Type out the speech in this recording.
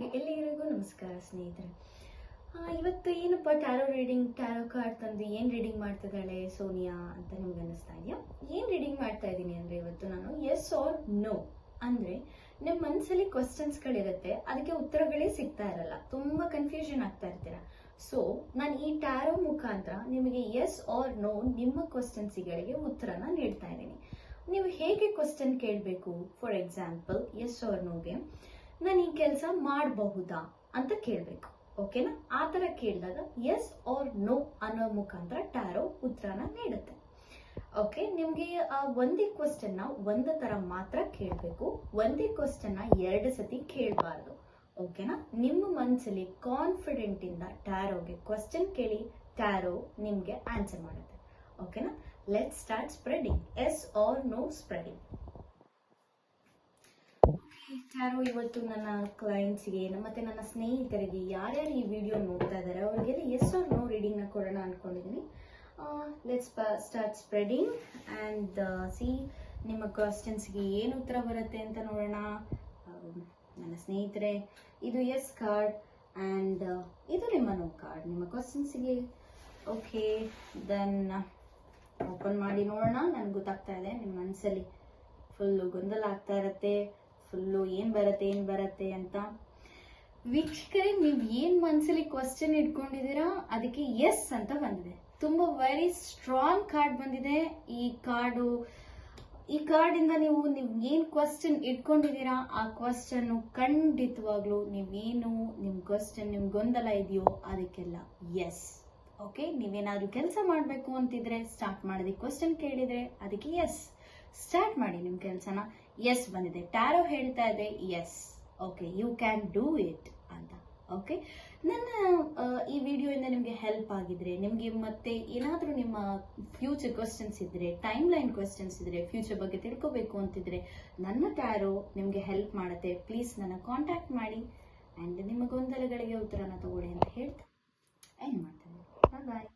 ಎಲ್ಲರಿಗೂ ನಮಸ್ಕಾರ ಸ್ನೇಹಿತರೆ. ಇವತ್ತು ಏನಪ್ಪ ಟ್ಯಾರೋ ರೀಡಿಂಗ್, ಟ್ಯಾರೋ ಕಾರ್ಡ್ ತಂದು ಏನು ರೀಡಿಂಗ್ ಮಾಡ್ತಿದ್ದಾಳೆ ಸೋನಿಯಾ ಅಂತ ನಿಮ್ಗೆ ಅನ್ನಿಸ್ತಾ ಇದೆಯಾ? ಏನು ರೀಡಿಂಗ್ ಮಾಡ್ತಾ ಇದ್ದೀನಿ ಅಂದರೆ ಇವತ್ತು ನಾನು ಎಸ್ ಆರ್ ನೋ ಅಂದರೆ ನಿಮ್ಮ ಮನಸ್ಸಲ್ಲಿ ಕ್ವಶನ್ಸ್ಗಳಿರುತ್ತೆ, ಅದಕ್ಕೆ ಉತ್ತರಗಳೇ ಸಿಗ್ತಾ ಇರಲ್ಲ, ತುಂಬ ಕನ್ಫ್ಯೂಷನ್ ಆಗ್ತಾ ಇರ್ತೀರ. ಸೊ ನಾನು ಈ ಟ್ಯಾರೋ ಮುಖಾಂತರ ನಿಮಗೆ ಎಸ್ ಆರ್ ನೋ ನಿಮ್ಮ ಕ್ವಶನ್ಸ್ಗಳಿಗೆ ಉತ್ತರನ ನೀಡ್ತಾ ಇದ್ದೀನಿ. ನೀವು ಹೇಗೆ ಕ್ವಶನ್ ಕೇಳಬೇಕು? ಫಾರ್ ಎಕ್ಸಾಂಪಲ್ ಎಸ್ ಆರ್ ನೋಗೆ ನಾನು ಈ ಕೆಲಸ ಮಾಡಬಹುದಾ ಅಂತ ಕೇಳಬೇಕು, ಓಕೆನಾ? ಆ ಥರ ಕೇಳಿದಾಗ ಎಸ್ ಆರ್ ನೋ ಅನ್ನೋ ಮುಖಾಂತರ ಟ್ಯಾರೋ ಉತ್ತರನ ನೀಡುತ್ತೆ. ಓಕೆ, ನಿಮಗೆ ಒಂದೇ ಕ್ವಶನ್ನ ಒಂದು ಥರ ಮಾತ್ರ ಕೇಳಬೇಕು, ಒಂದೇ ಕ್ವಶನ್ನ 2 ಸತಿ ಕೇಳಬಾರ್ದು, ಓಕೆನಾ? ನಿಮ್ಮ ಮನಸ್ಸಲ್ಲಿ ಕಾನ್ಫಿಡೆಂಟ್ ಇಂದ ಟ್ಯಾರೋಗೆ ಕ್ವಶನ್ ಕೇಳಿ, ಟ್ಯಾರೋ ನಿಮಗೆ ಆನ್ಸರ್ ಮಾಡುತ್ತೆ, ಓಕೆನಾ? Let's start spreading yes or no spreading. Tarot ಇವತ್ತು ನನ್ನ ಕ್ಲೈಂಟ್ಸ್ಗೆ ಮತ್ತೆ ನನ್ನ ಸ್ನೇಹಿತರಿಗೆ, ಯಾರ್ಯಾರು ಈ ವಿಡಿಯೋ ನೋಡ್ತಾ ಇದ್ದಾರೆ ಅವರಿಗೆಲ್ಲ ಎಸ್ ಆರ್ ನೋ ರೀಡಿಂಗ್ನ ಕೊಡೋಣ ಅನ್ಕೊಂಡಿದ್ದೀನಿ. Let's start spreading and C ನಿಮ್ಮ ಕ್ವಶನ್ಸ್ಗೆ ಏನು ಉತ್ತರ ಬರುತ್ತೆ ಅಂತ ನೋಡೋಣ. ನನ್ನ ಸ್ನೇಹಿತರೆ, ಇದು ಎಸ್ ಕಾರ್ಡ್ ಆ್ಯಂಡ್ ಇದು ನಿಮ್ಮ ನೋ ಕಾರ್ಡ್ ನಿಮ್ಮ ಕ್ವಶನ್ಸ್ಗೆ. ಓಕೆ, ದೆನ್ ಓಪನ್ ಮಾಡಿ ನೋಡೋಣ. ನನಗೆ ಗೊತ್ತಾಗ್ತಾ ಇದೆ ನಿಮ್ಮ ಮನಸ್ಸಲ್ಲಿ ಫುಲ್ಲು ಗೊಂದಲ ಆಗ್ತಾ ಇರತ್ತೆ, ಫುಲ್ಲು ಏನು ಬರುತ್ತೆ ಅಂತ. ವೀಕ್ಷಕರೇ, ನೀವು ಏನು ಮನಸ್ಸಲ್ಲಿ ಕ್ವಶನ್ ಇಟ್ಕೊಂಡಿದ್ದೀರಾ ಅದಕ್ಕೆ ಎಸ್ ಅಂತ ಬಂದಿದೆ. ತುಂಬ ವೆರಿ ಸ್ಟ್ರಾಂಗ್ ಕಾರ್ಡ್ ಬಂದಿದೆ. ಈ ಕಾರ್ಡಿಂದ ನೀವು ಏನು ಕ್ವಶನ್ ಇಟ್ಕೊಂಡಿದ್ದೀರಾ ಆ ಕ್ವಶನ್ ಖಂಡಿತವಾಗ್ಲೂ ನೀವೇನು ನಿಮ್ಮ ಕ್ವಶನ್ ನಿಮ್ಮ ಗೊಂದಲ ಇದೆಯೋ ಅದಕ್ಕೆಲ್ಲ ಎಸ್. ಓಕೆ, ನೀವೇನಾದ್ರೂ ಕೆಲಸ ಮಾಡಬೇಕು ಅಂತಿದ್ರೆ, ಸ್ಟಾರ್ಟ್ ಮಾಡಿದೆ, ಕ್ವಶನ್ ಕೇಳಿದ್ರೆ ಅದಕ್ಕೆ ಎಸ್, ಸ್ಟಾರ್ಟ್ ಮಾಡಿ ನಿಮ್ಮ ಕೆಲಸನ. ಎಸ್ ಬಂದಿದೆ, ಟ್ಯಾರೋ ಹೇಳ್ತಾ ಇದೆ yes, okay, you can do it ಅಂತ. ಓಕೆ, ನನ್ನ ಈ ವಿಡಿಯೋಯಿಂದ ನಿಮಗೆ ಹೆಲ್ಪ್ ಆಗಿದ್ರೆ, ನಿಮಗೆ ಮತ್ತೆ ಏನಾದರೂ ನಿಮ್ಮ ಫ್ಯೂಚರ್ ಕ್ವಶನ್ಸ್ ಇದ್ರೆ, ಟೈಮ್ ಲೈನ್ ಕ್ವಶನ್ಸ್ ಇದ್ರೆ, ಫ್ಯೂಚರ್ ಬಗ್ಗೆ ತಿಳ್ಕೋಬೇಕು ಅಂತಿದ್ರೆ, ನನ್ನ ಟ್ಯಾರೋ ನಿಮಗೆ ಹೆಲ್ಪ್ ಮಾಡುತ್ತೆ. ಪ್ಲೀಸ್ ನನ್ನ ಕಾಂಟ್ಯಾಕ್ಟ್ ಮಾಡಿ ಆ್ಯಂಡ್ ನಿಮ್ಮ ಗೊಂದಲಗಳಿಗೆ ಉತ್ತರನ ತಗೊಳ್ಳಿ ಅಂತ ಹೇಳ್ತಾ ಏನು ಮಾಡ್ತೇನೆ. ಬಾಯ್.